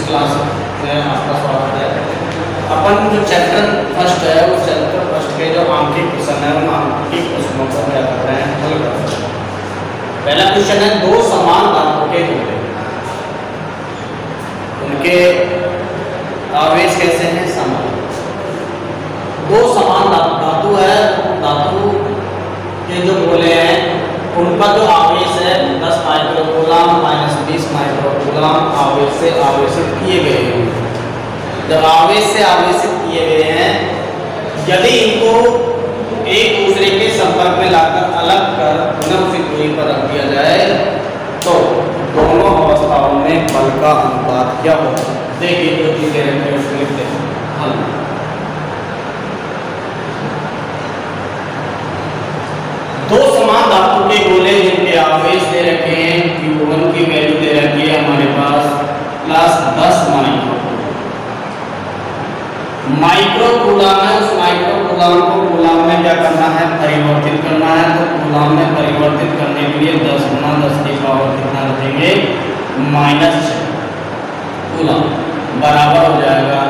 Class में आपका स्वागत है। अपन जो चैप्टर फर्स्ट है उस चैप्टर फर्स्ट के जो आंकिक क्वेश्चन है उन आंकिक क्वेश्चनों को क्या कर रहे हैं, हल कर रहे हैं। पहला क्वेश्चन है, दो समान धातु के गोले, उनके आवेश कैसे हैं, समान। दो समान धातु है, धातु के जो गोले हैं उनका जो आवेश है 10 माइक्रोकूलम माइनस 20 माइक्रोकूलम आवेश से आवेशित किए गए हैं। जब आवेश से आवेशित किए गए हैं, यदि इनको एक दूसरे के संपर्क में लाकर अलग कर उन्हें उसी दूरी पर रख दिया जाए तो दोनों अवस्थाओं में बल का अनुपात क्या होगा। देखिए जो चीजें रखे हैं उसको लिखते हैं हल। दो समान धातु के गोले जिनके आवेश दे रखे हैं, Q1 की वैल्यू दे रखी है हमारे पास प्लस 10 माइक्रोकूलम है। उस माइक्रोकूलम को कूलम में क्या करना है, परिवर्तित करना है। तो कूलम में परिवर्तित करने के लिए 10 गुना 10 की पावर कितना रखेंगे, -6 कूलम बराबर हो जाएगा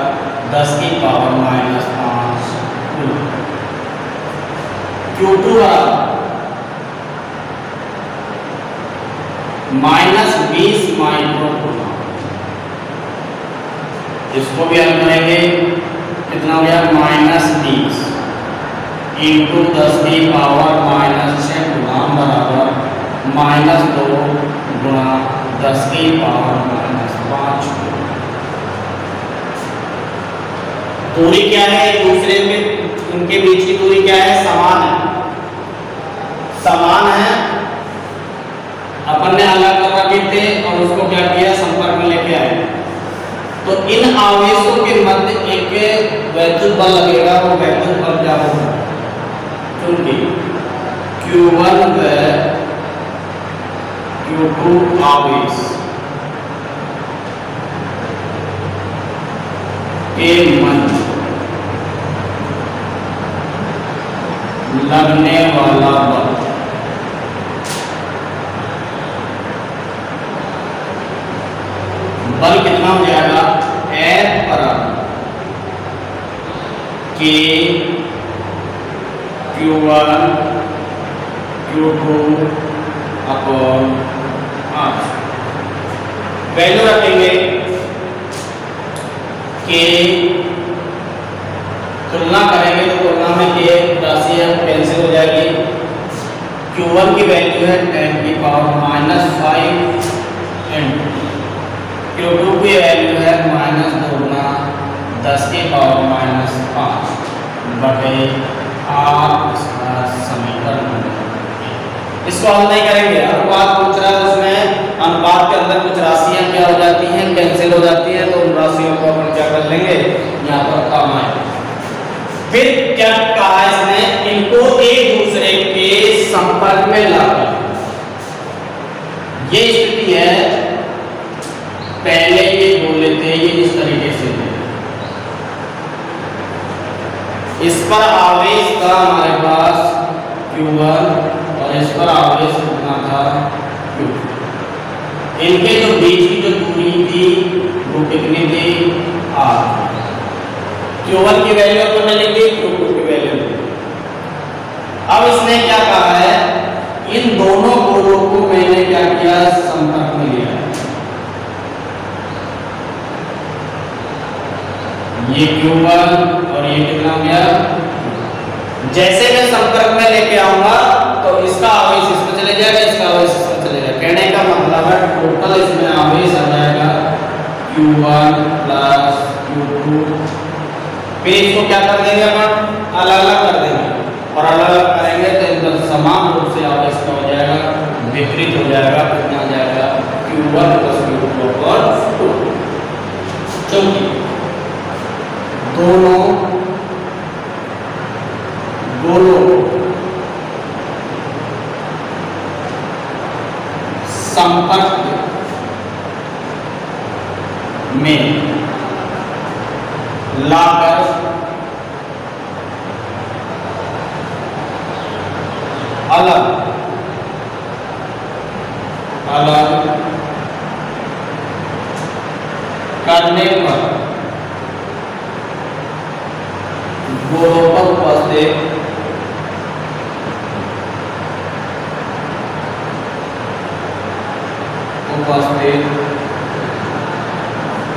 10 की पावर -5 कूलम। Q2 -20 माइक्रोकूलम, इसको भी हल करेंगे, कितना हो गया -20 इंटू 10 की पावर -6 कूलम बराबर -2 गुणा 10 की पावर -5। दूरी क्या है, एक दूसरे में उनके बीच की दूरी क्या है, समान है। समान है, अपन ने अलग कर रखे थे और उसको क्या किया, संपर्क में लेके आए। तो इन आवेशों के मध्य एक वैद्युत बल लगेगा। वो वैद्युत बल क्या होगा, क्योंकि Q1 व Q2 आवेश के मध्य लगने वाला बल कितना हो जाएगा, F बराबर K Q1 Q2 upon 8। Value रखेंगे K, तुलना करेंगे तो तुलना में K राशि है कैंसिल हो जाएगी। Q1 की वैल्यू है 10 की पावर -5 इंटू Q2 की वैल्यू है -2 गुना 10 की पावर -5 बटे 8। इसका समीकरण इसको हल नहीं करेंगे। अनुपात पूछ रहा है, उसमें अनुपात के अंदर कुछ राशियां क्या हो जाती हैं, कैंसिल हो जाती हैं। तो उन राशियों को अपन क्या कर लेंगे, यहाँ पर काम आएगा। फिर क्या कहा इसने, इनको एक दूसरे के संपर्क में लाकर, ये स्थिति है। पहले ये गोले थे, ये इस तरीके से थे, इस पर आवेश था हमारे पास Q1 और इस पर आवेश कितना था Q। इनके जो बीच की जो दूरी थी वो कितनी थी, R। Q1 की वैल्यू अपन ने लिख दी, Q2 की वैल्यू। अब इसने क्या कहा है, इन दोनों गोलों को मैंने क्या किया, संपर्क में लिया। ये Q1 और ये कितना हो गया। जैसे मैं संपर्क में लेके आऊंगा तो इसका आवेश इसमें चले जाएगा, इसका आवेश इसमें चले जाएगा। कहने का मतलब है टोटल इसमें आवेश आ जाएगा Q1 प्लस Q2। फिर इसको क्या कर देंगे अपन, अलग अलग कर देंगे, और अलग अलग करेंगे तो इनका समान रूप से आवेश क्या हो जाएगा, विपरीत हो जाएगा। कितना आ जाएगा, Q1 प्लस Q2 और 2। चूंकि दोनों गोलों संपर्क में लाकर अलग अलग करने पर गोलों पर उपस्थित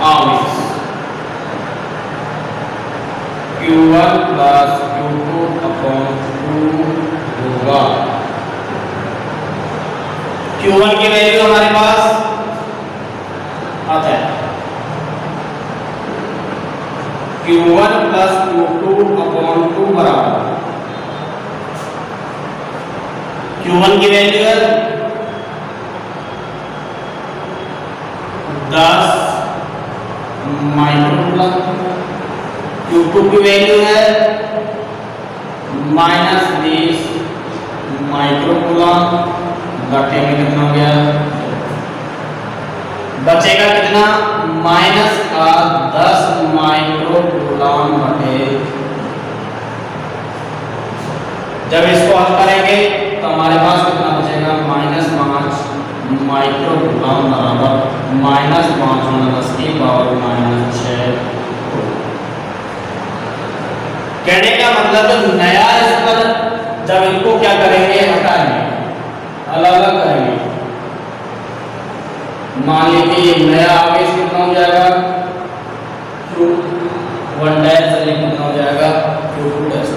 आवेश Q1 प्लस Q2 अपॉन 2 होगा। Q1 की वैल्यू हमारे पास आता है Q1 प्लस Q2 अपॉन 2 बराबर Q1 की वैल्यू है 10 माइक्रोकूलम, Q2 की वैल्यू है -20 माइक्रोकूलम। घटे में कितना हो गया, बचेगा कितना, माइनस का 10 माइक्रोकूलम बटे। जब इसको हल करेंगे तो हमारे पास कितना बचेगा, -5 माइक्रोकूलम बराबर -5 × 10⁻⁻6। कहने का मतलब नया स्तर जब इनको क्या करेंगे, हटाएंगे, अलग अलग करेंगे। मान लीजिए नया आवेश कितना हो जाएगा, Q1 डैश कितना हो जाएगा, Q2 डैश।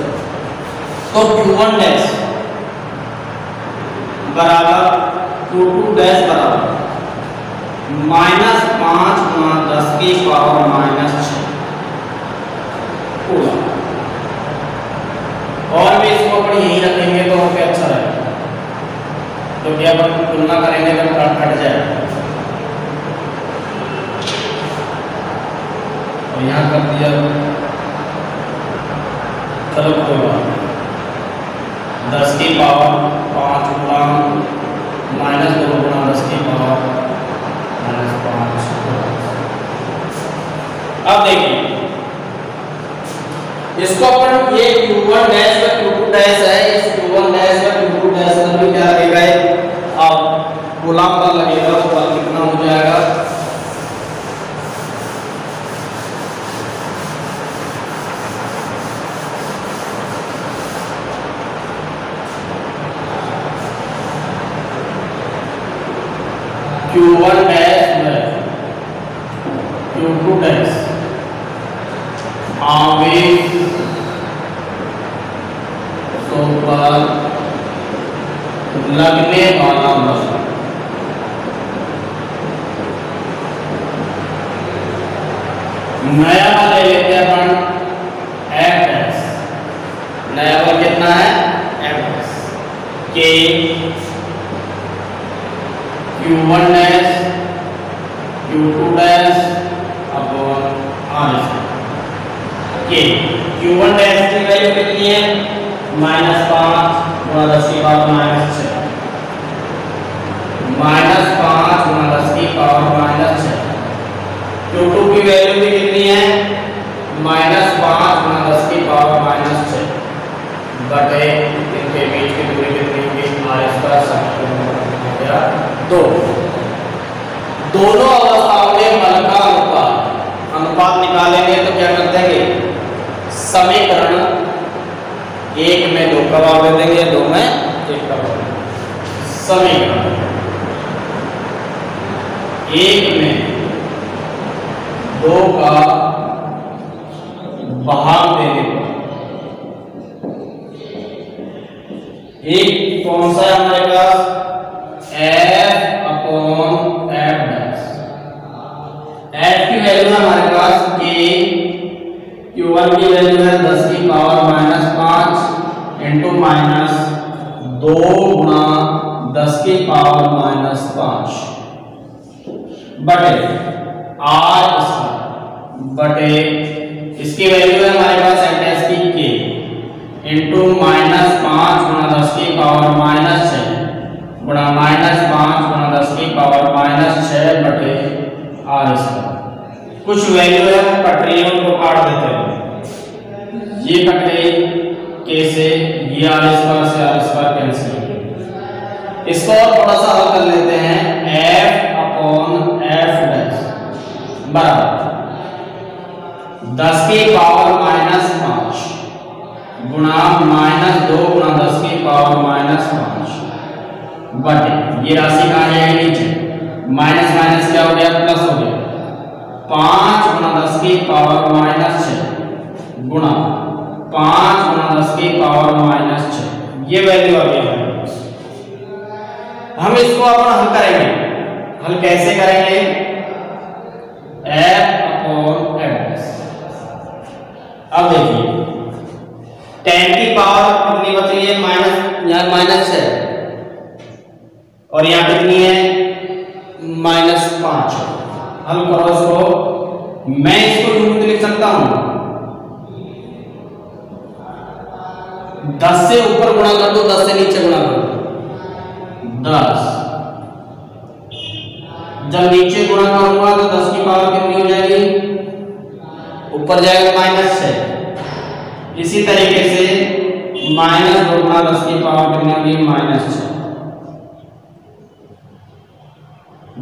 तो Q1 डैश बराबर Q2 डैश बराबर -5 × 10⁻⁻6 कूलम। और भी इसको अपन यही रखेंगे तो और अच्छा रहेगा, क्योंकि अब हम तुलना करेंगे तो कट जाएगा। और यहाँ कर दिया, चलो कोई बात नहीं, 10⁻5 गुणा -2 गुणा 10⁻⁻5। अब देखिए इसको अपन, ये Q1 डैश का Q2 डैश है, इस Q1 डैश का Q2 डैश का भी क्या लगेगा, अब कूलम पर लगेगा तो बल कितना हो जाएगा, Q1 डैश में Q2 डैश आवेश पर लगने वाला बल, नया बल ले लेते हैं अपन F डैश। नया बल कितना है, F डैश के Q1 dash Q2 dash upon R के। Q1 डैश की वैल्यू कितनी है, -5 × 10⁻⁻6 -5 × 10⁻⁻6। Q2 की वैल्यू भी कितनी है, -5 × 10⁻⁻6 बटे इनके बीच की दूरी कितनी होगी, R² 2। दोनों अवस्थाओं में बल का अनुपात निकालेंगे तो क्या कर देंगे, समीकरण 1 में 2 का भाग दे देंगे, 2 में 1 का भाग। समीकरण 1 में 2 का भाग देने पर एक कौन सा है हमारे पास, F/F डैश। F की वैल्यू है हमारे पास कि Q1 की वैल्यू है 10⁻⁻5 इंटू -2 गुणा 10⁻⁻5 बटे R बटे इसकी वैल्यू है हमारे पास F डैश की K इंटू -5 × 10⁻⁻6 गुणा -5 × 10⁻⁻6 बटे R²। कुछ वैल्यू है पटरियों को काट देते हैं, ये पटरी कैसे, ये R² से R² कैंसिल। इसको और थोड़ा सा हल कर लेते हैं, F/F डैश बराबर 10 की पावर -5 गुणा -2 गुणा 10 की पावर -5 बटे, ये राशि कहाँ जाएगी नीचे, माइनस माइनस क्या हो गया प्लस हो गया, 5 गुणा 10 की पावर -6 गुणा 5 गुणा 10 की पावर -6, ये वैल्यू आ गई है। हम इसको अपन हल करेंगे, हल कैसे करेंगे, f/f। अब देखिए 10 की पावर कितनी बच रही है, माइनस, यहाँ माइनस है और यहाँ कितनी है -5। हल करो इसको, मैं इसको यूं लिख सकता हूं 10 से ऊपर गुणा कर दो, 10 से नीचे गुणा कर दो, 10। जब नीचे गुणा करूंगा तो 10 की पावर कितनी हो जाएगी, ऊपर जाएगा -6। इसी तरीके से -2 गुणा 10 की पावर कितनी होगी, -6,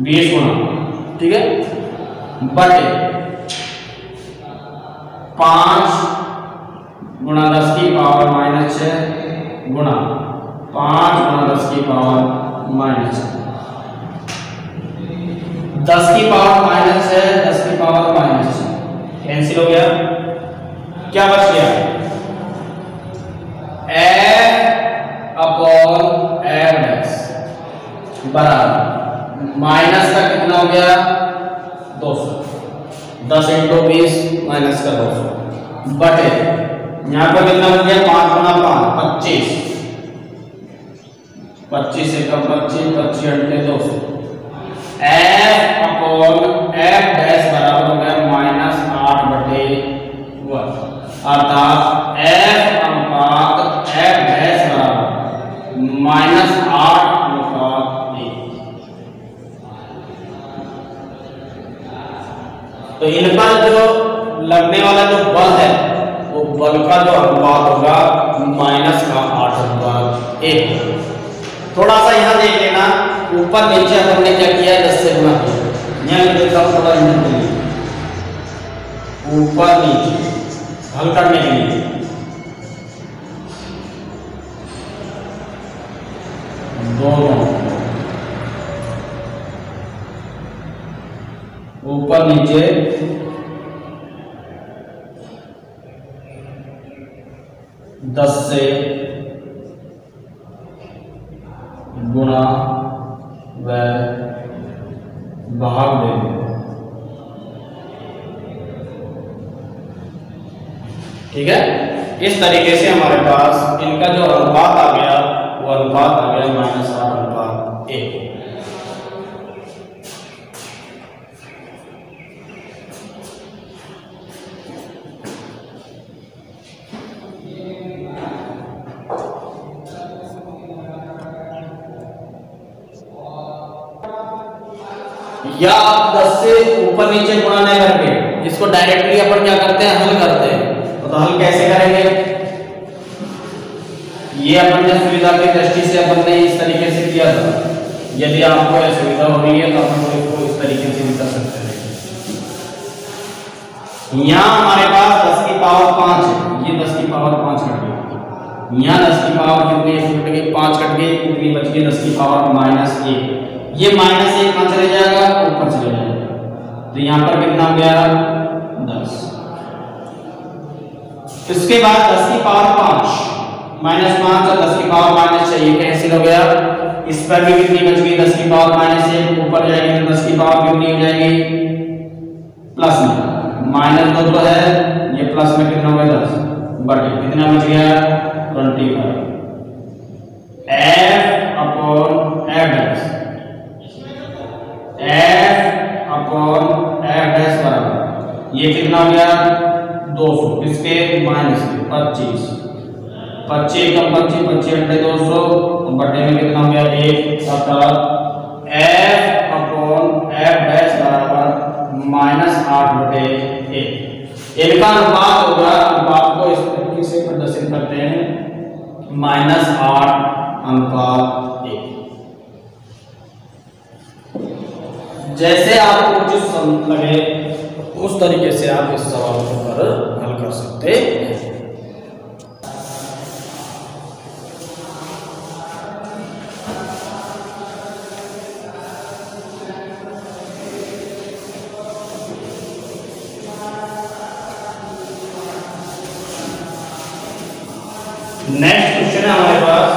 20 गुणा, ठीक है, बटे 5 गुणा 10 की पावर -6 गुणा 5 गुणा 10 की पावर -6, 10 की पावर -6, 10 की पावर -6 कैंसिल हो गया, क्या बच गया, f/f बराबर माइनस का कितना हो गया 200, 10 × 20 माइनस का 200 बटे यहाँ पर कितना बच गया 5 गुणा 5 25, 25 से कम 25, 25 × 200, f/f डैश बराबर हो गया -8/1, अर्थात f अनुपात f डैश बराबर -8/1। तो इनका जो लगने वाला जो बल है वो बल का जो अनुपात होगा -8/1। थोड़ा सा यहाँ देख लेना, ऊपर नीचे हमने क्या किया है 10 से गुणा किया, यहाँ लिख देता हूँ थोड़ा ऊपर नीचे हल करने के लिए। दोनों ऊपर नीचे 10 से गुणा व भाग देंगे, ठीक है। इस तरीके से हमारे पास इनका जो अनुपात आ गया वो अनुपात आ गया -8/1। या आप 10 से ऊपर नीचे गुणा नहीं करके इसको डायरेक्टली अपन क्या करते हैं, हल करते हैं। तो हल कैसे करेंगे, ये अपन ने सुविधा की दृष्टि से अपन ने इस तरीके से किया था। यदि आपको यह सुविधा हो रही है तो अपन इसको इस तरीके से भी कर सकते हैं। यहाँ हमारे पास 10 की पावर 5 है, ये 10 की पावर 5 कट गई, यहाँ 10 की पावर कितनी कट गई, 5 कट गई, कितनी बच गई 10 की पावर -1। ये -1 कहाँ चले जाएगा, ऊपर चले जाएगा, तो यहाँ पर कितना हो गया 10। इसके बाद 10 की पावर 5 -5 और 10 की पावर -6 ये कैंसिल हो गया। इस पर भी कितनी बच गई 10 की पावर -1, ऊपर जाएगी तो 10 की पावर कितनी हो जाएगी प्लस में, -2 तो है, ये प्लस में कितना हो गया 10 बटे कितना बच गया 25। f/f बराबर ये कितना हो गया 200, इसके -25, 25 कम 25, 25 × 200 बटे में कितना हो गया 1, अर्थात f/f बराबर -8/1। इनका अनुपात होगा, अनुपात को इस तरीके से प्रदर्शित करते हैं -8/1। जैसे आपको उचित लगे उस तरीके से आप इस सवाल को हल कर सकते हैं। नेक्स्ट क्वेश्चन है हमारे पास,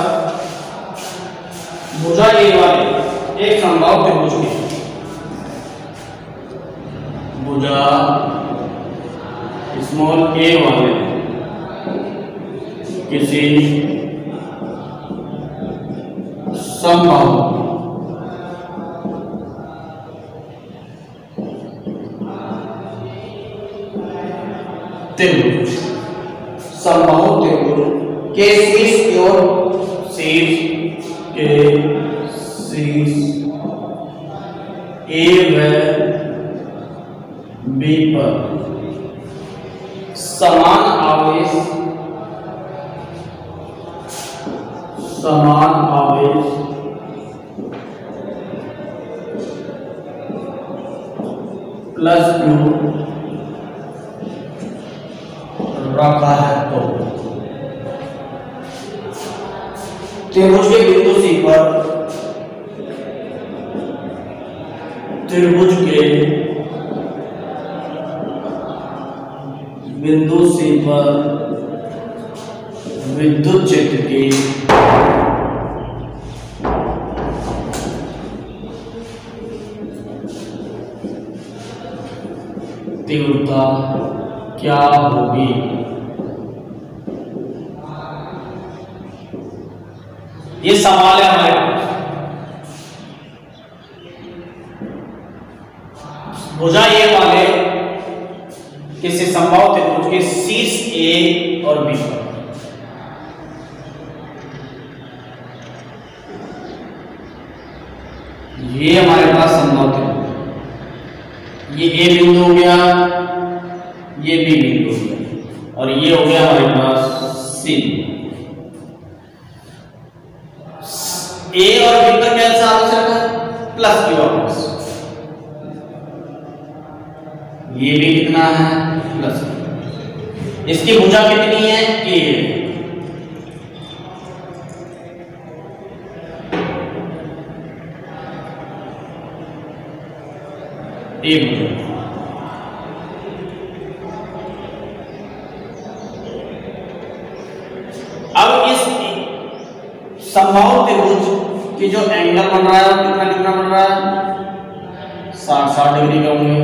भुजा ए वाले एक समबाहु त्रिभुज की भुजा स्मॉल ए वाले किसी समबाहु त्रिभुज के शीर्ष की ओर ए व बी पर समान आवेश प्लस क्यू रखा है तो त्रिभुज के बिंदु सी पर विद्युत क्षेत्र की तीव्रता क्या होगी। ये सवाल है हमारे पास। भुजा ए वाले किसी समबाहु त्रिभुज के शीर्ष ए और बी पर ये हमारे पास समबाहु त्रिभुज, ये ए बिंदु हो गया, ये बी बिंदु हो गया और ये हो गया हमारे पास सी। ए और बी पर कैसा आवश्यक है प्लस क्यू आवेश, ये भी कितना है प्लस, इसकी भुजा कितनी है ए, अब इस समबाहु त्रिभुज की जो एंगल बन रहा है कितना बन रहा है 60 डिग्री का होंगे,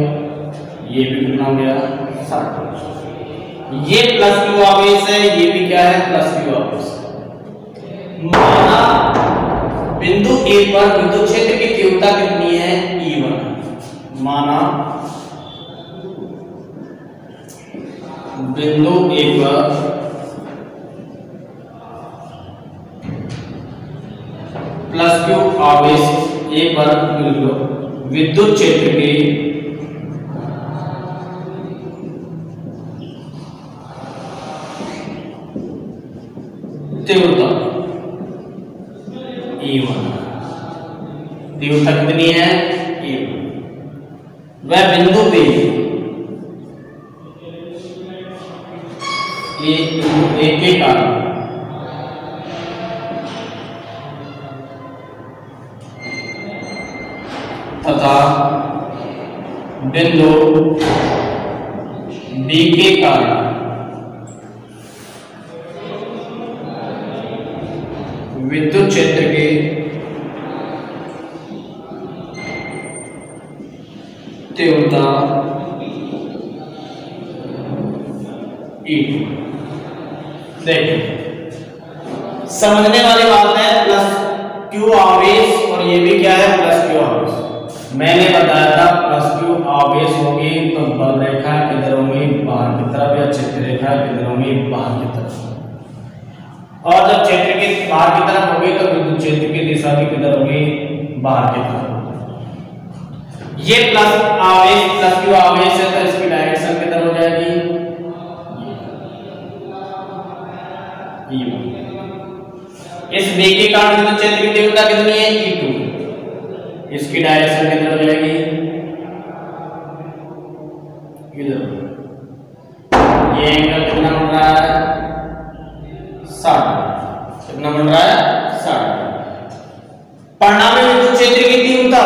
ये भी कितना हो गया 60। ये प्लस क्यू आवेश है, ये भी क्या है प्लस क्यू आवेश। माना बिंदु ए पर विद्युत क्षेत्र की तीव्रता कितनी है E1, माना बिंदु ए पर प्लस क्यू आवेश ए पर विद्युत क्षेत्र की तीव्रता E1, तीव्रता कितनी है E1, वह बिंदु पे ए के कारण तथा बिंदु बी के कारण विद्युत क्षेत्र के तीव्रता E2। देखिए समझने वाली बात है, प्लस क्यू आवेश और ये भी क्या है प्लस क्यू आवेश। मैंने बताया था प्लस क्यू आवेश होगी तो बल रेखा किधर होगी बाहर की तरफ, या क्षेत्र रेखा किधर होगी बाहर की तरफ, और जब क्षेत्र के बाहर की तरफ होगी तो विद्युत क्षेत्र की दिशा भी किधर होगी बाहर की तरफ। ये प्लस आवेश प्लस क्यू आवेश है तो इसकी डायरेक्शन किधर हो जाएगी इस बी के कारण विद्युत क्षेत्र की तीव्रता कितनी है E2, इसकी डायरेक्शन किधर हो जाएगी इधर ये एंगल कितना बन रहा है 60। कितना बन रहा है 60। परिणामी विद्युत क्षेत्र की तीव्रता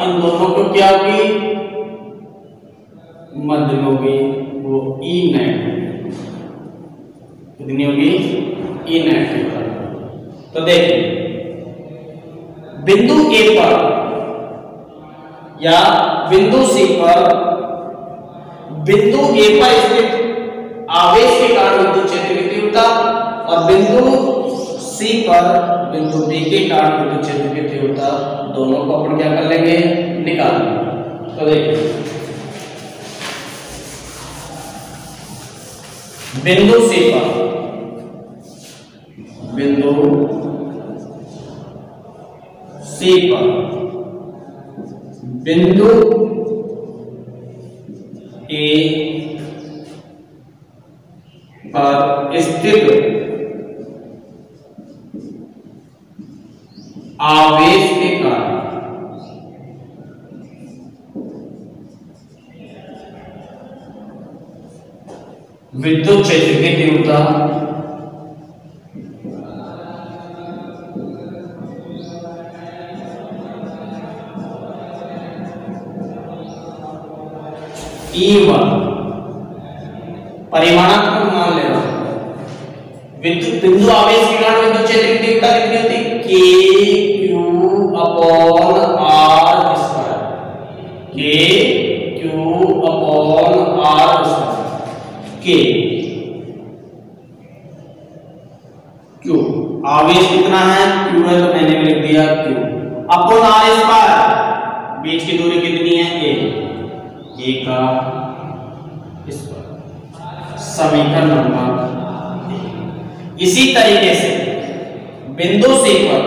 इन दोनों को क्या होगी मध्य में होगी वो ई नेट कितनी होगी ई नेट के बराबर। तो देखिए बिंदु ए पर या बिंदु सी पर बिंदु ए पर स्थित आवेश के कारण विद्युत क्षेत्र की तीव्रता और बिंदु सी पर बिंदु बी के कारण विद्युत क्षेत्र की तीव्रता दोनों को अपन क्या कर लेंगे निकाल लेंगे। तो देखिए बिंदु सी पर बिंदु सी पर बिंदु ए पर स्थित आवेश के कारण विद्युत क्षेत्र की तीव्रता E1 परिमाणात्मक मान लेना। विद्युत बिंदु आवेश के कारण विद्युत क्षेत्र की तीव्रता कितनी होती है K Q upon R square. K Q upon R square. K Q आवेश कितना है Q है तो मैंने लिख दिया Q अपॉन R स्क्वायर। बीच की दूरी कितनी है A का स्क्वायर। समीकरण नंबर। इसी तरीके से बिंदु सी पर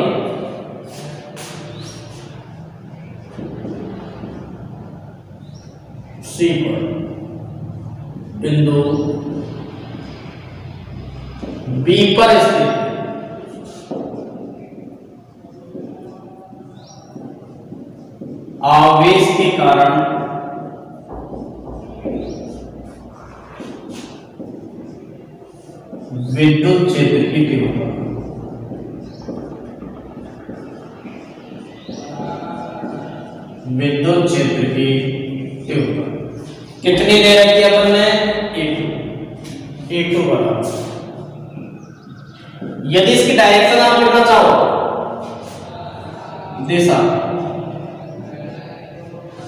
बिंदु बी पर स्थित आवेश के कारण विद्युत क्षेत्र की तीव्रता विद्युत क्षेत्र की तीव्रता कितनी दे रखी है अपन ने E2 बराबर। यदि इसकी डायरेक्शन आप लिखना चाहो दिशा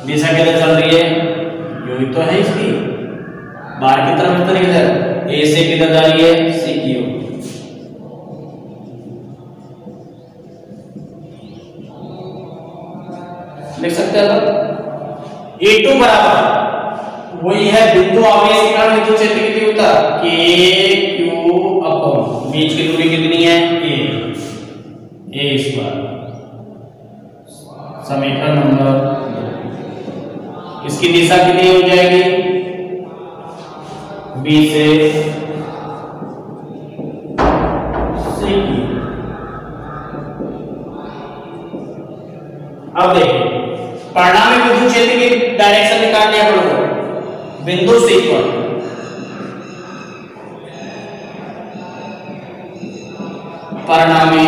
दिशा किधर चल रही है यही तो है इसकी बाहर की तरफ इधर इधर ए से किधर जा रही है सी की ओर। लिख सकते हैं E2 बराबर वही है बिंदु आवेश के कारण विद्युत क्षेत्र की तीव्रता K Q अपॉन बीच की दूरी कितनी है A स्क्वायर। समीकरण नंबर इसकी दिशा कितनी हो जाएगी B से C की। अब देखिए परिणामी विद्युत क्षेत्र की डायरेक्शन निकालनी है अपन को बिंदु C पर परिणामी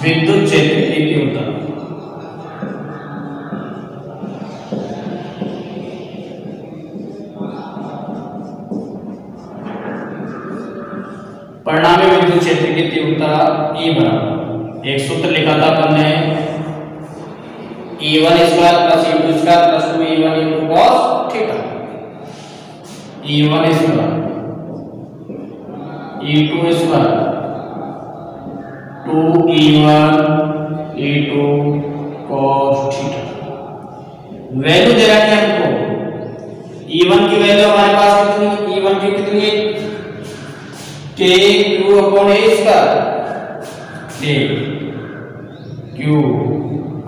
विद्युत क्षेत्र की तीव्रता परिणामी विद्युत क्षेत्र की तीव्रता E बराबर एक सूत्र लिखा था अपन ने E1 square plus E2 square plus 2E1 E2 cos theta. E1 square E2 square 2E1 E2 cos theta. Value दे रखी है हमको E1 की वैल्यू हमारे पास कितनी E1 की कितनी है K Q upon A square K Q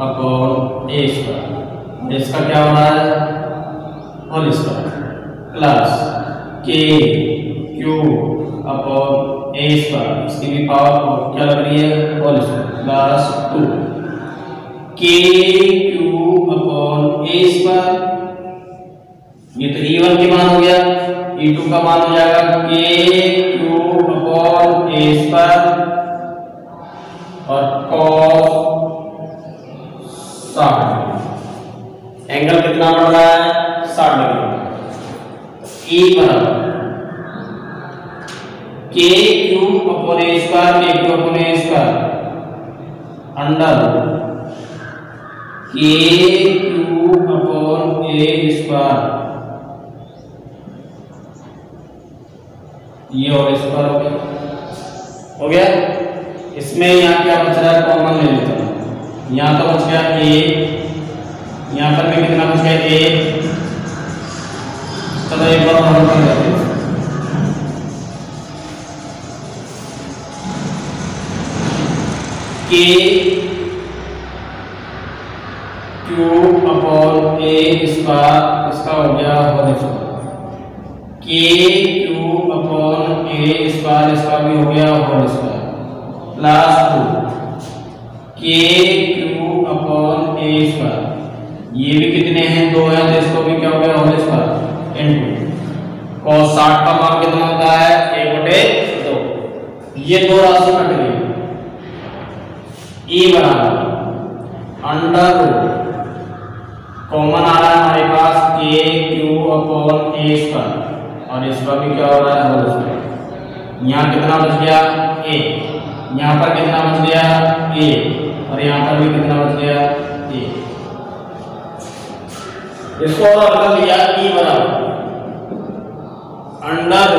upon A square. इसका क्या हो रहा है whole square plus K Q upon A square इसकी भी पावर क्या लग रही है whole square plus 2 K Q upon A square ये तो E1 की मान हो गया। E2 का मान हो जाएगा KQ/A² और cos 60। एंगल कितना बढ़ रहा है? 60 डिग्री। E बराबर KQ/A² अंडर KQ/A², ये और स्क्वायर हो गया। इसमें यहाँ क्या बच रहा है? कॉमन ले लेता हूँ। यहाँ तो बच गया A, यहाँ पर भी कितना बच गया A। चलो एक बार और कर लेते हैं। KQ/A² इसका हो गया होल स्क्वायर। KQ/A² इसका भी हो गया होल स्क्वायर प्लस 2 KQ/A²। ये भी कितने हैं? 2 हैं, तो इसको भी क्या हो गया? होल स्क्वायर इनटू cos 60 का मान कितना होता है? 1/2। ये दो राशि कट गई। E बराबर अंडर कॉमन आ रहा है हमारे पास KQ/A² और इसका भी क्या हो रहा है? Whole square. यहाँ कितना बच गया? A, यहाँ पर कितना बच गया? A, और यहाँ पर भी कितना बच गया? A। इसको और कर लिया। E बराबर अंडर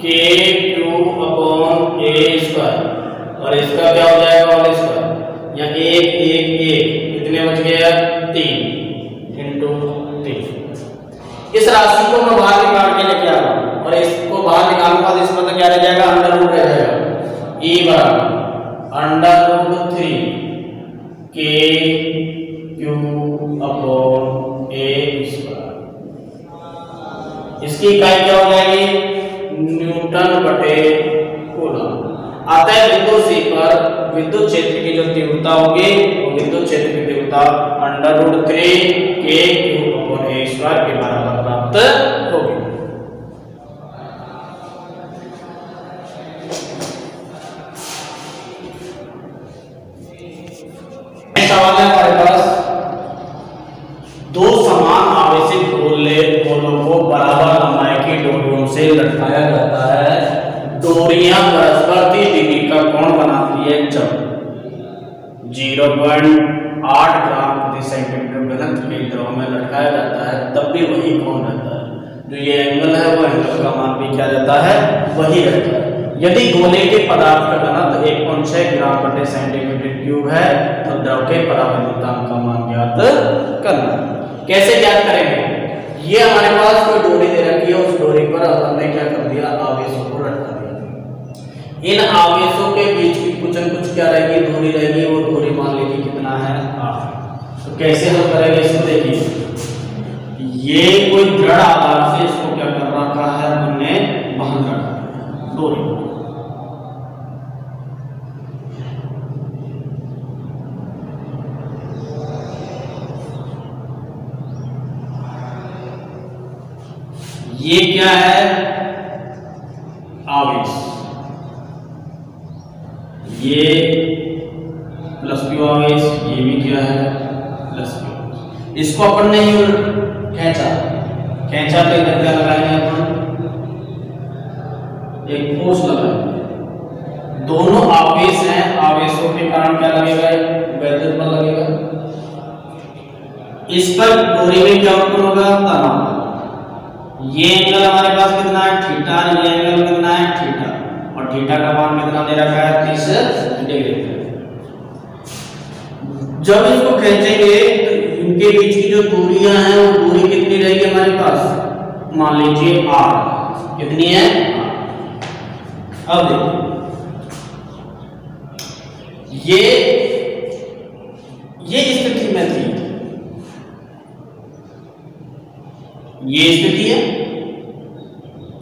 KQ/A² और इसका क्या हो जाएगा? Whole square. या 1 1 1 कितने बच गया? 3 इंटू 3। इस राशि को मैं बाहर निकाल के लेके आ रहा हूं और इसको बाहर निकालने के बाद इसमें तो क्या रह जाएगा? अंडर रूट रह जाएगा। E बराबर अंडर रूट 3 KQ/A²। इसकी इकाई क्या हो जाएगी? न्यूटन/कूलम। अतः बिंदु C पर विद्युत क्षेत्र की जो तीव्रता होगी वो विद्युत क्षेत्र की तीव्रता अंडर रूट 3 KQ/A² के बराबर प्राप्त होगी। सवाल है हमारे पास, दो समान आवेशित गोलों को बराबर लंबाई की डोरियों से लटकाया जाता है। डोरियां परस्पर 30 डिग्री का कोण बनाती है जब 0.8 ग्राम प्रति सेंटीमीटर घनत्व के द्रव में लटकाया जाता है, तब भी वही कोण रहता है। जो ये एंगल है वो एंगल का मान भी क्या रहता है? वही रहता है। यदि गोले के पदार्थ का घनत्व 1.6 ग्राम प्रति सेंटीमीटर क्यूब है तो द्रव के परावैद्युतांक का मान ज्ञात करना। कैसे ज्ञात करेंगे? ये हमारे पास कोई डोरी दे रखी है, उस डोरी पर हमने क्या कर दिया? आवेशों को लटका दिया। इन आवेशों के बीच की कुछ न कुछ क्या रहेगी? दूरी रहेगी। वो दूरी मान लीजिए कितना है? 8। तो कैसे हल करेंगे इसको? देखिए, ये कोई दृढ़ आधार से इसको क्या कर रखा है? हमने बांध रखा है डोरी। ये क्या है? आवेश। ये प्लस क्यू आवेश, ये भी क्या है? Plus Q. इसको अपन ने खींचा तो इधर क्या लगाएंगे? अपन एक फोर्स लगाएंगे। दोनों आवेश हैं, आवेशों के कारण क्या लगेगा? वैद्युत बल लगेगा। इस पर डोरी में क्या उत्पन्न होगा? तनाव। ये एंगल हमारे पास कितना है? थीटा। ये एंगल कितना है? थीटा। और थीटा का मान कितना दे रखा है? 30 डिग्री। जब इसको खींचेंगे तो इनके बीच की जो दूरियां हैं वो दूरी कितनी रहेगी हमारे पास? मान लीजिए 8। कितनी है? 8। अब देखिए, ये स्थिति में थी, ये स्थिति है,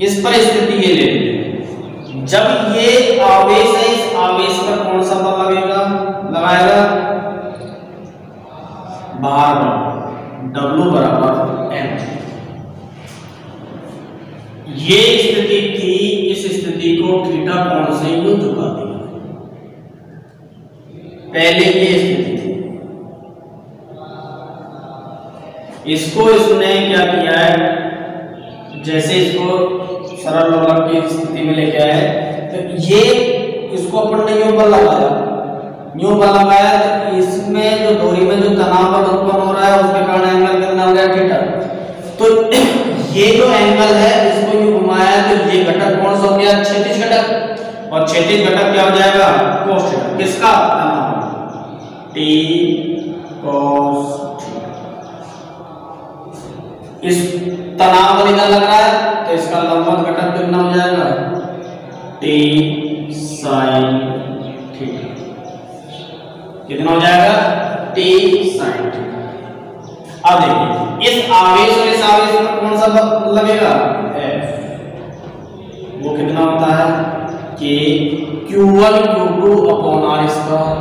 इस पर स्थिति ये ले लेते। जब ये आवेश है, इस आवेश पर कौन सा बल लगेगा? लगाएगा बाहर W बराबर mg। ये स्थिति थी, इस स्थिति को थीटा कोण से यूं झुका दिया, पहले ये स्थिति थी। इसको इसने क्या किया है, जैसे इसको सरल लोलक की स्थिति में लेके आए तो ये इसको अपन ने यूं बल लगाया, यूं बल लगाया तो इसमें जो डोरी में जो तनाव बल उत्पन्न हो रहा है उसके कारण एंगल कितना हो गया, थीटा। तो ये जो एंगल है इसको यूं घुमाया तो ये घटक कौन सा हो गया, क्षैतिज घटक, और क्षैतिज घटक क्या हो जाएगा, cos थीटा। किसका तनाव, t cos थीटा। इस तनाव बल इधर लग रहा है तो इसका लंबवत घटक कितना हो जाएगा, t sin थीटा। कितना हो जाएगा, t sin थीटा। अब देखिए इस आवेश और इस आवेश पर कौन सा बल लगेगा, F। वो कितना होता है कि Q1 Q2 upon R square.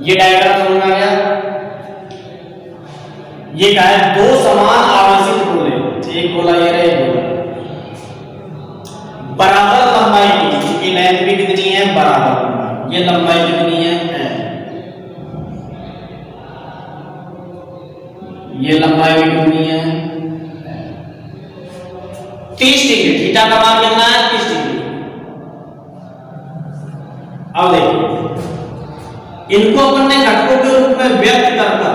ये डायग्राम समझ में आ गया। ये क्या है, दो समान आवेशित गोले, एक गोला ये रहा, एक गोला बराबर लंबाई की, इसकी लेंथ भी कितनी है, बराबर लंबाई। ये लंबाई कितनी है, ये लंबाई भी कितनी है, 30 डिग्री। थीटा का मान कितना है, 30 डिग्री। अब देखिए इनको अपन ने घटकों के रूप में व्यक्त करकर,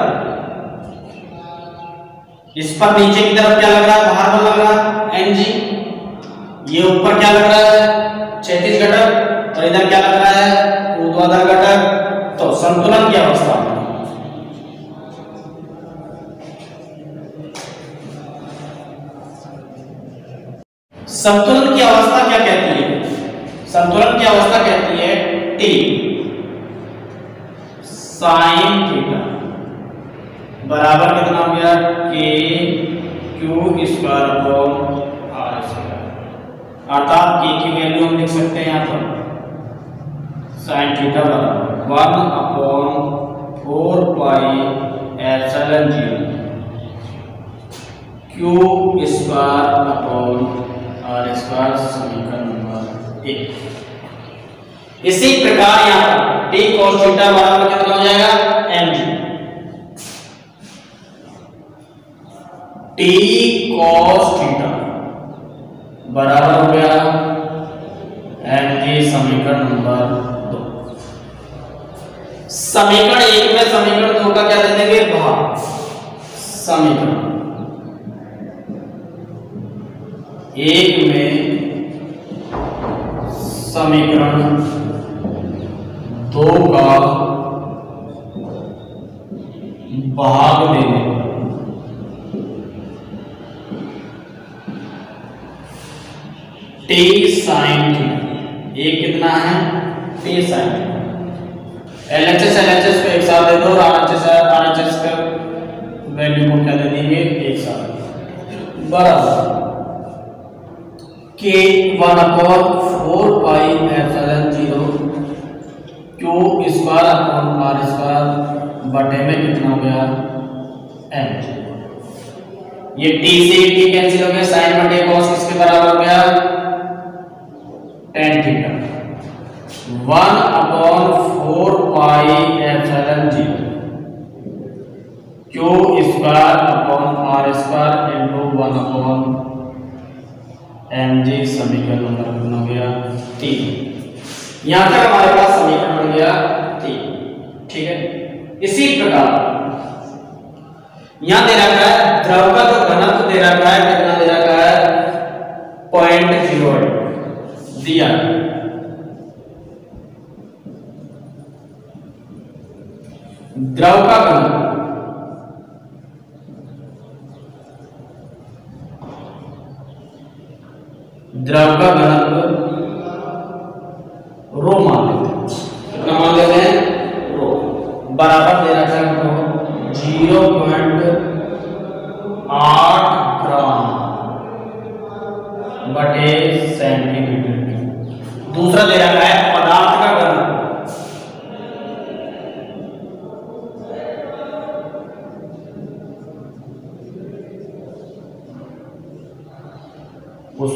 इस पर नीचे की तरफ क्या लग रहा है, बाहर बल लग रहा है mg, ये ऊपर क्या लग रहा है, क्षैतिज घटक, और इधर क्या लग रहा है, ऊर्ध्वाधर घटक। तो संतुलन की अवस्था में संतुलन की अवस्था क्या कहती है, संतुलन की अवस्था कहती है t sin थीटा बराबर कितना हो गया, k q square upon r square. अर्थात k की वैल्यू हम लिख सकते हैं यहाँ पर sin थीटा बराबर 1 upon 4 pi epsilon 0 q square upon r square, समीकरण नंबर 1। इसी प्रकार यहाँ पर t cos थीटा बराबर कितना हो जाएगा, mg। t cos थीटा बराबर हो गया mg, समीकरण नंबर 2। समीकरण 1 में समीकरण 2 का क्या दे देंगे, भाग। समीकरण 1 में समीकरण 2 का भाग देने पर t sin थीटा, एक कितना है, t sin थीटा। LHS को एक साथ दे दो और RHS का वैल्यू को क्या दे देंगे, एक साथ, बराबर k 1 upon 4 pi epsilon 0 q square upon r square बटे में कितना हो गया, m। ये t से t कैंसिल हो गया, sin बटे cos किसके बराबर हो गया, tan theta. 1 upon 4 pi epsilon 0 q square upon r square into 1 upon mg, समीकरण नंबर कितना हो गया, 3। यहां तक हमारे पास समीकरण बन गया 3, ठीक है। इसी प्रकार यहां दे रखा है द्रव का जो घनत्व दे रखा है, कितना दे रखा है, 0.08 दिया। द्रव का घनत्व द्रव का घनत्व रो मान लेते हैं, कितना मान लेते हैं, रो बराबर दे रखा है हमको 0.8 ग्राम बटे सेंटीमीटर। दूसरा दे रखा है पदार्थ का घनत्व,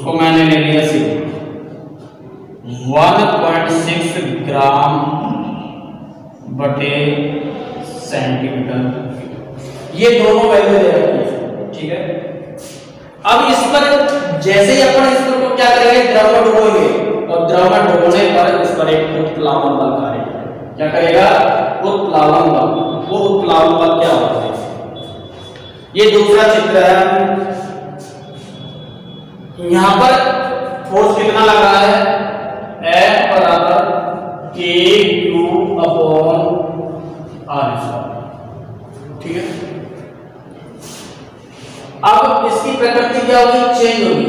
उसको मैंने ले लिया सी 1.6 ग्राम बटे सेंटीमीटर। ये दोनों वैल्यू दे रखी है, ठीक है। अब इस पर जैसे ही अपन इसको क्या करेंगे, द्रव में डुबोएंगे, और द्रव में डुबोने पर इस पर एक उत्प्लावन बल कार्य क्या करेगा, उत्प्लावन बल। वो उत्प्लावन बल क्या होता है, ये दूसरा चित्र है। यहां पर फोर्स कितना लग रहा है, F बराबर KQ अपॉन R², ठीक है। अब इसकी प्रकृति क्या होगी, चेंज होगी,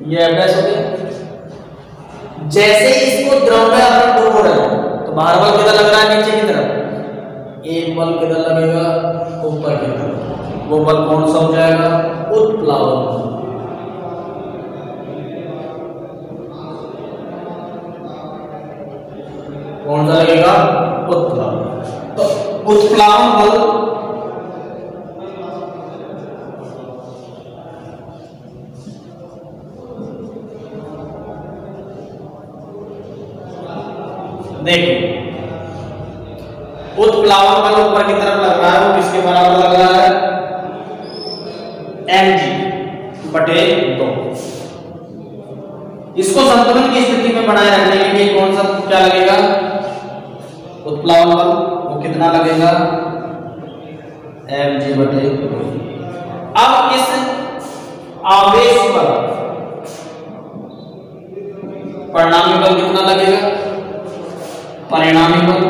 ये F' हो गया। जैसे ही इसको द्रव में अपन डुबो रहे हैं तो बाहर बल किधर लग रहा है, नीचे की तरफ, एक बल किधर लगेगा, ऊपर की तरफ। वो बल कौन सा हो जाएगा, उत्प्लावन बल। कौन सा लगेगा, उत्प्लावन। तो उत्प्लावन बल देखिए, उत्प्लावन बल ऊपर की तरफ लग रहा है, वो किसके बराबर लग रहा है, mg बटे 2। इसको संतुलन की स्थिति में बनाए रखने के लिए कौन सा क्या लगेगा, उत्प्लावन बल, वो कितना लगेगा, mg बटे 2। अब इस आवेश पर परिणामी बल कितना लगेगा, परिणामी बल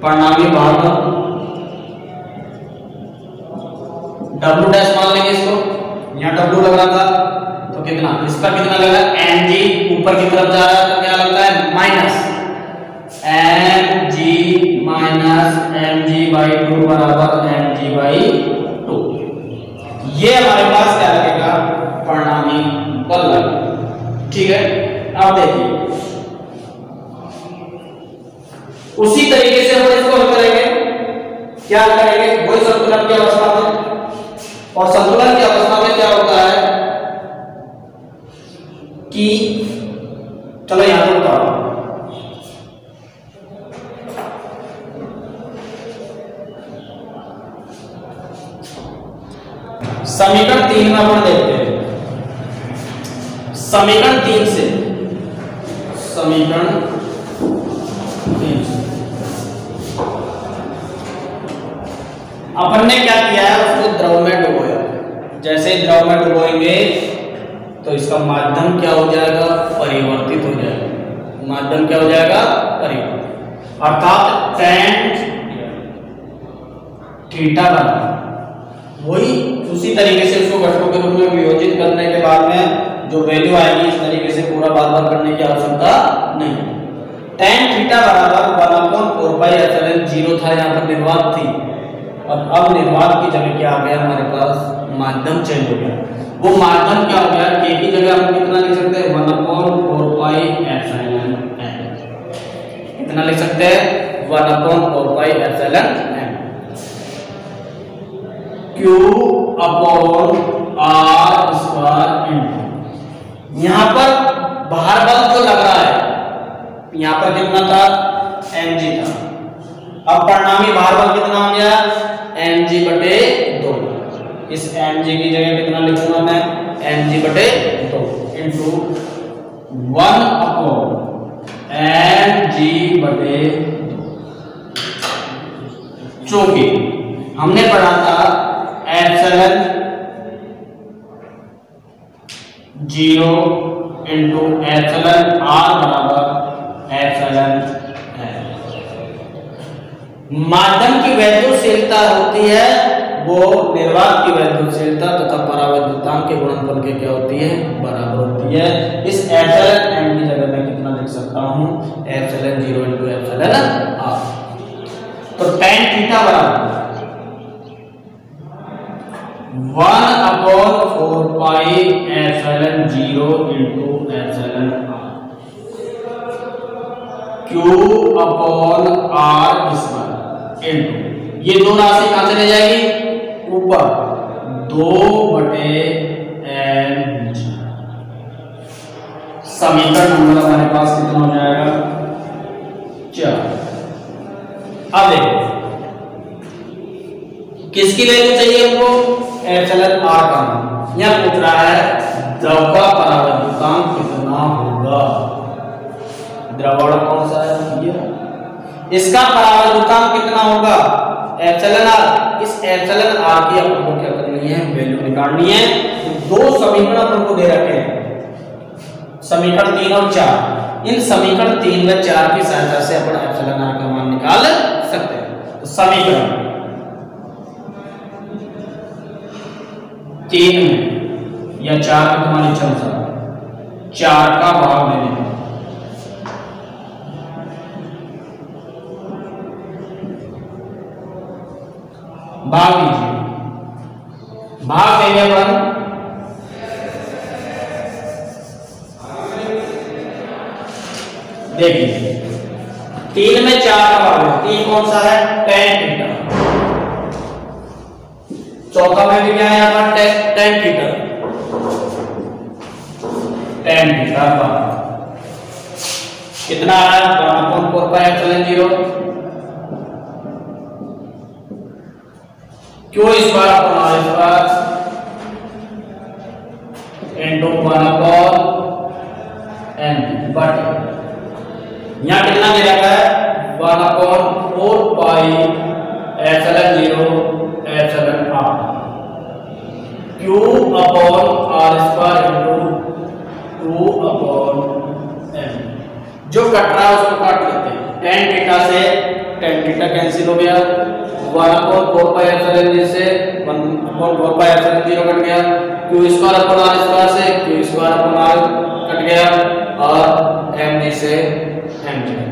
परिणामी भार बल W डैश मान लेंगे इसको, यहाँ W लग रहा था तो कितना, इस पर कितना लगा, mg ऊपर की तरफ जा रहा है तो क्या लगता है, माइनस mg माइनस mg/2 बराबर mg/2। ये हमारे पास क्या लगेगा, परिणामी बल लगेगा, ठीक है। अब देखिए उसी तरीके से हम इसको हल करेंगे, क्या करेंगे, वही संतुलन की अवस्था में। और संतुलन की अवस्था में क्या होता है कि, चलो यहां पर बताओ, समीकरण 3 में अपन देखते हैं। समीकरण 3 से, समीकरण 3 से अपन ने क्या किया है, उसको द्रव में डुबोया। जैसे द्रव में डुबोएंगे तो इसका माध्यम क्या हो जाएगा, परिवर्तित हो जाएगा। माध्यम क्या हो जाएगा, परिवर्तित, अर्थात tan थीटा बना। वही उसी तरीके से उसको घटकों के रूप में वियोजित करने के बाद में जो वैल्यू आएगी, इस तरीके से पूरा बार बार करने की आवश्यकता नहीं। tan थीटा बराबर 1/4πε0 था, यहाँ पर निर्वात थी, और अब निर्वात की जगह क्या आ गया, हमारे पास माध्यम चेंज हो गया। वो माध्यम क्या हो गया, k की जगह हम कितना लिख सकते हैं, 1/4πε0। कितना लिख सकते हैं, 1/4πε0 Q अपॉन R²। यहां पर भार बल जो लग रहा है, यहां पर कितना था, mg था। अब परिणामी भार बल कितना आ गया, mg बटे 2। इस mg की जगह कितना लिखूंगा मैं, mg बटे 2 इंटू 1 अपॉन mg बटे, चूंकि हमने पढ़ा था एप्सिलॉन 0 इंटू एप्सिलॉन r बराबर एप्सिलॉन है। माध्यम की वैद्युतशीलता होती है वो निर्वात की वैद्युतशीलता तथा परावैद्युतांक के गुणनफल के क्या होती है, बराबर होती है। इस एप्सिलॉन m की जगह मैं कितना लिख सकता हूं, एप्सिलॉन 0 इंटू एप्सिलॉन r। तो tan थीटा बराबर 1/4πε0 into epsilon r, Q upon r² into, ये दो राशि कहां चले जाएगी, ऊपर 2/mg। समीकरण नंबर हमारे पास कितना हो जाएगा 4। अब देखो किसकी वैल्यू चाहिए हमको, एप्सिलॉन आर का। यह पूछ रहा है द्रव का परावर्तनांक कितना होगा। द्रवण कौन सा है ये, इसका परावर्तनांक कितना होगा एप्सिलॉन आर। इस एप्सिलॉन आर की अपन को क्या करनी है, वैल्यू निकालनी है। दो समीकरण अपन को दे रखे हैं, समीकरण 3 और 4। इन समीकरण 3 व 4 की सहायता से अपन एप्सिलॉन आर का मान निकाल सकते हैं। तो समीकरण 3 में या 4 में तुम्हारी इच्छा अनुसार 4 का भाग लेने में भाग लीजिए, भाग देने पर देखिए 3 में 4 का भाग है। 3 कौन सा है, tan थीटा। चौथा में भी क्या है यहाँ पर tan थीटा, tan थीटा का कितना आ रहा है 1/4πε0 q square upon are square into 1/n but यहां कितना दे रखा है 1/4πε0 epsilon r q upon are square into 2/n। जो कट रहा है उसको काट लेते हैं। tan थीटा से tan थीटा कैंसिल हो गया, 1/4πε0 से 1/4πε0 कट गया, q square upon are square से q square upon r cut गया और mg से mg कट गया।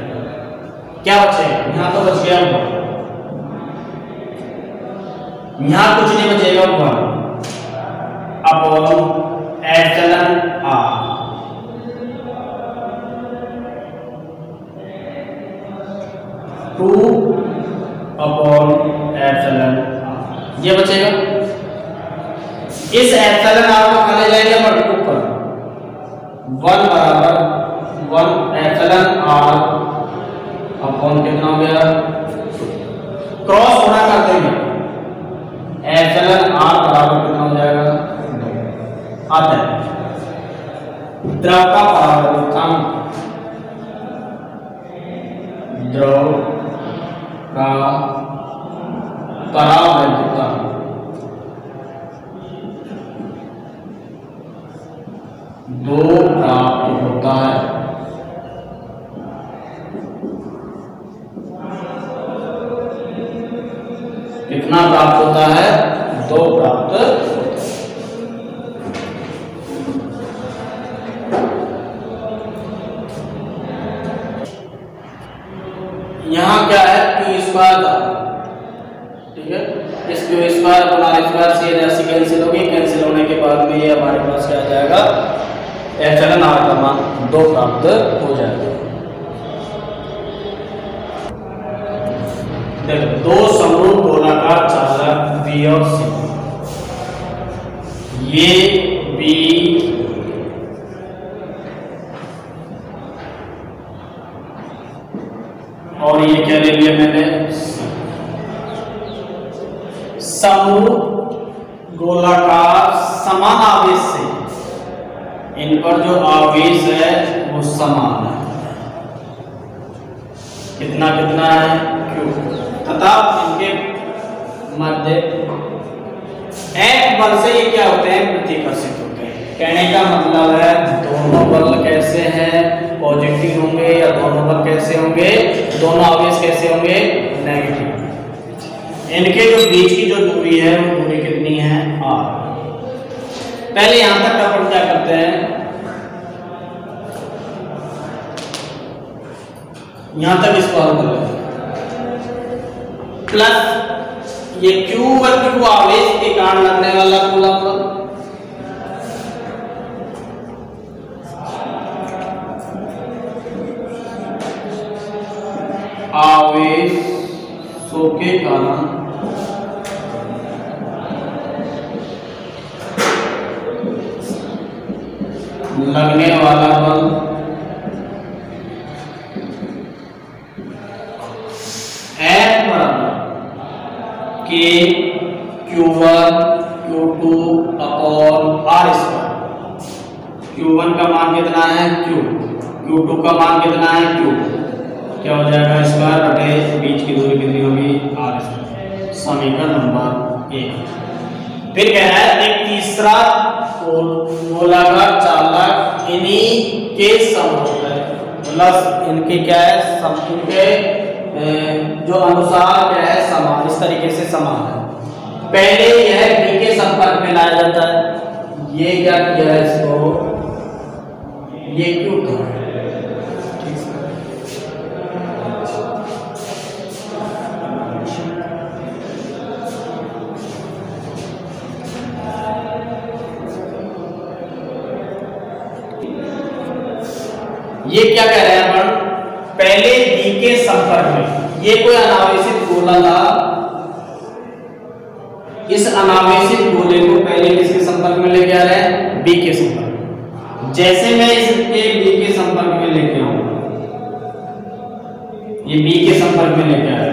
क्या बचेगा, यहां तो बच गया 1, यहां कुछ नहीं बचेगा 1 upon epsilon R. Upon epsilon ये बचेगा। इस एप्सिलॉन आर को खाने जाएंगे पर ऊपर 1 बराबर 1 एप्सिलॉन आर अपॉन कितना हो गया, क्रॉस होना कर देंगे, एप्सिलॉन आर बराबर कितना हो जाएगा 2 आता है। द्रव का परावर्तनांक, द्रव का परावर्तनांक 2 प्राप्त होता है। कितना प्राप्त होता है 2 प्राप्त होता है। यहां क्या है क्यू स्क्वायर था, ठीक है। इस Q square upon are square से ये राशि कैंसिल होगी, कैंसिल होने के बाद में ये हमारे पास क्या आ जाएगा एप्सिलॉन आर का मान 2 प्राप्त हो जाएगा। देखो 2 समरूप गोलाकार चालक बी और सी, ये बी और ये क्या ले लिया मैंने समरूप गोलाकार समान आवेश से, इन पर जो आवेश है वो समान है, कितना कितना है क्यू, तथा इनके मध्य एक बल से ये क्या होते हैं प्रतिकर्षित होते हैं। कहने का मतलब है दोनों बल कैसे हैं, पॉजिटिव होंगे, या दोनों बल कैसे होंगे, दोनों आवेश कैसे होंगे नेगेटिव। इनके जो बीच की जो दूरी है वो दूरी कितनी है r। पहले यहां तक अपन क्या करते हैं, यहां तक इसको हल कर लेते हैं, प्लस ये q व q आवेश के कारण लगने वाला कूलम्ब आवेशों के कारण लगने वाला बल F बराबर K Q1 Q2 upon R square. Q1 का मान कितना है Q, Q2 का मान कितना है Q, क्या हो जाएगा स्क्वायर बटे बीच की दूरी कितनी होगी R स्क्वायर। समीकरण नंबर 1। फिर कह रहा है एक तीसरा गोलाकार चालक इन्हीं के समरूप है, मतलब इनके क्या है इनके जो अनुसार क्या है समान, इस तरीके से समान है। पहले यह बी के संपर्क में लाया जाता है, ये क्या किया है इसको, ये क्यों था, ये क्या कह रहे हैं अपन, पहले बी के संपर्क में, ये कोई अनावेशित गोला था, इस अनावेशित गोले को पहले किसके संपर्क में लेके आ रहे हैं, बी के संपर्क में। जैसे मैं इसके बी के संपर्क में लेके आऊं, ये बी के संपर्क में लेके आ रहा है,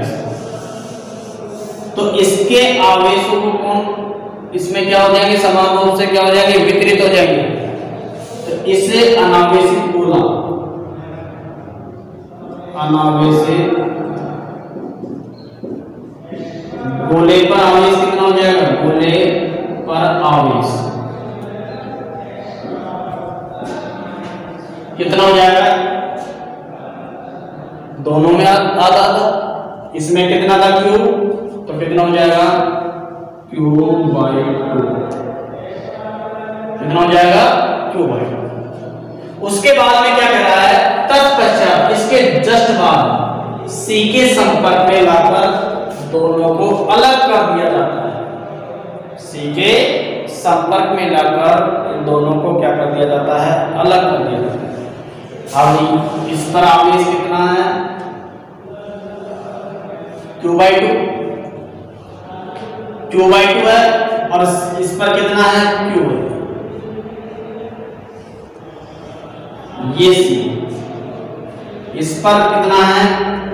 तो इसके आवेशों को कौन इसमें क्या हो जाएंगे, समान रूप से क्या हो जाएंगे, वितरित हो जाएंगे। तो इससे अनावेशित गोला, अनावेशित गोले पर आवेश कितना हो जाएगा, गोले पर आवेश कितना हो जाएगा, दोनों में आधा आधा, इसमें कितना था Q, तो कितना हो जाएगा Q/2, कितना हो जाएगा Q/2। उसके बाद में क्या कर रहा है, तत्पश्चात इसके जस्ट बाद C के संपर्क में लाकर दोनों को अलग कर दिया जाता है। C के संपर्क में लाकर इन दोनों को क्या कर दिया जाता है, अलग कर दिया जाता है। अब इस पर आवेश कितना है Q/2, Q/2 है, और इस पर कितना है Q है, ये C, इस पर कितना है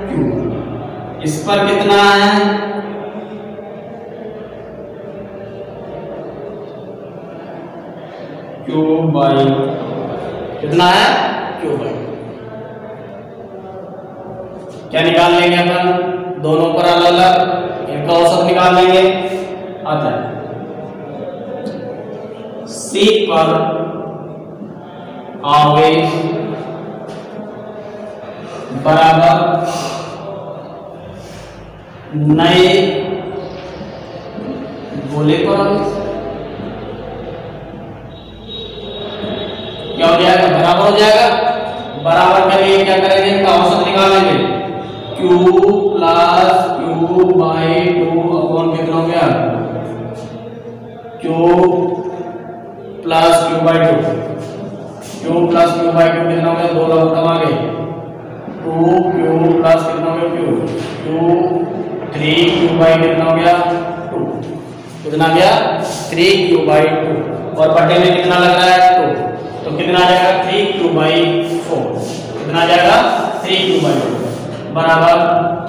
Q, इस पर कितना है Q/2, कितना है Q/2। क्या निकाल लेंगे अपन, दोनों पर अलग अलग इनका औसत निकाल लेंगे। आता है C पर आवेश बराबर नए गोले पर आवेश, क्या हो जाएगा, बराबर हो जाएगा। बराबर करेंगे, क्या करेंगे, इनका औसत निकालेंगे, Q प्लस Q/2 अपॉन कितना हो गया, Q plus Q/2, Q plus Q/2 कितना हो गया, 2 लघुत्तम आ गए, 2Q प्लस कितना हो गया Q, 3Q/2 कितना हो गया 2, कितना गया 3Q/2, और बटे में कितना लग रहा है 2, तो कितना आ जाएगा 3Q/4, कितना आ जाएगा 3Q/4 बराबर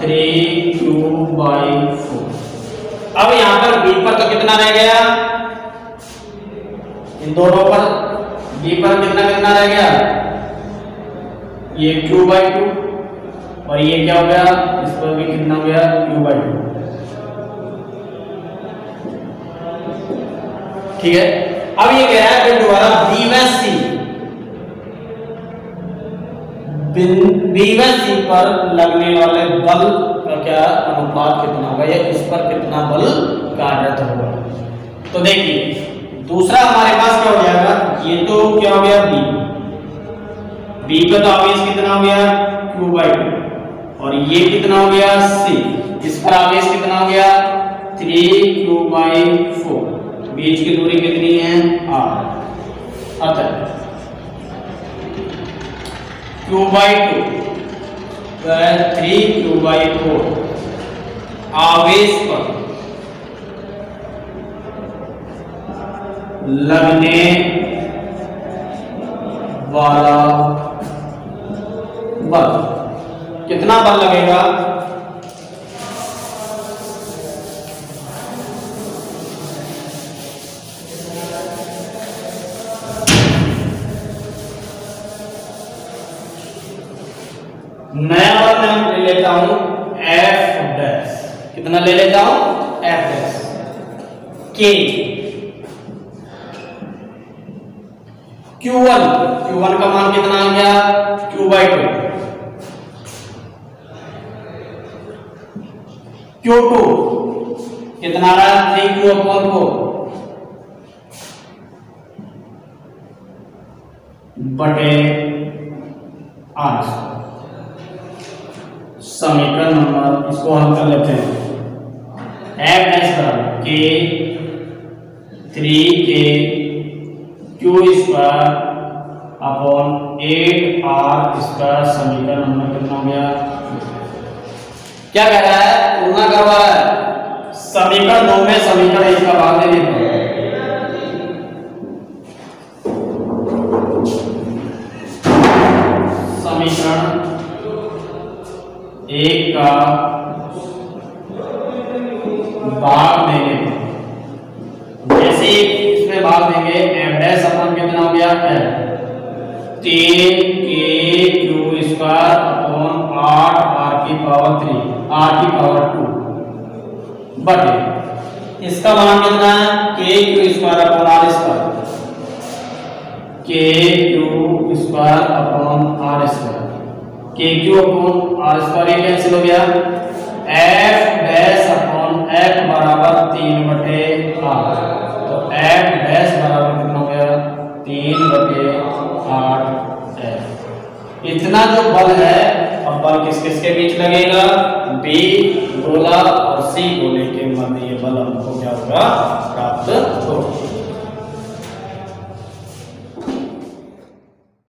3Q/4। अब यहां पर B पर तो कितना रह गया, इन दोनों पर B पर कितना कितना रह गया, ये Q/2, और ये क्या हो गया, इस पर भी कितना हो गया Q/2। ठीक है, अब ये कह रहा है फिर दोबारा B व C पर लगने वाले बल का क्या अनुपात कितना होगा, या इस पर कितना बल कार्यरत होगा। तो देखिए दूसरा हमारे पास क्या हो जाएगा, ये तो क्या हो गया B पे तो आवेश कितना हो गया Q/2, और ये कितना हो गया C, इस पर आवेश कितना हो गया 3Q/4, बीच की दूरी कितनी है R। अतः Q/2 3Q/4 आवेश पर लगने वाला बल, कितना बल लगेगा? नया बल मैं ले लेता हूं एफ डैश, कितना ले लेता हूं? एफ डैश के। Q1 का मान कितना आ गया? Q/2। Q2 कितना आ रहा? 3Q/4 बटे R। समीकरण नंबर इसको हल कर लेते हैं। एफ डैश बराबर के 3K Q² अपॉन 8R²। समीकरण नंबर कितना हो गया? क्या कह रहा है? तुलना करवा रहा है। समीकरण 2 में समीकरण 1 का भाग देने पर समीकरण 1 का भाग देने पर जैसे इसमें भाग देंगे एफ डैश अपन कितना हो गया? 3K Q² upon 8R⁴ R⁴ 2 बटे इसका मान कितना है? K Q² upon R², K Q² upon R², KQ upon R² ये कैंसिल हो गया। F डैश अपॉन F बराबर 3 बटे R, तो F डैश बराबर कितना हो गया? 3 बटे 8F। इतना जो बल है, अब बल किस किस के बीच लगेगा? B गोला और C गोले के मध्य ये बल हमको क्या होगा? प्राप्त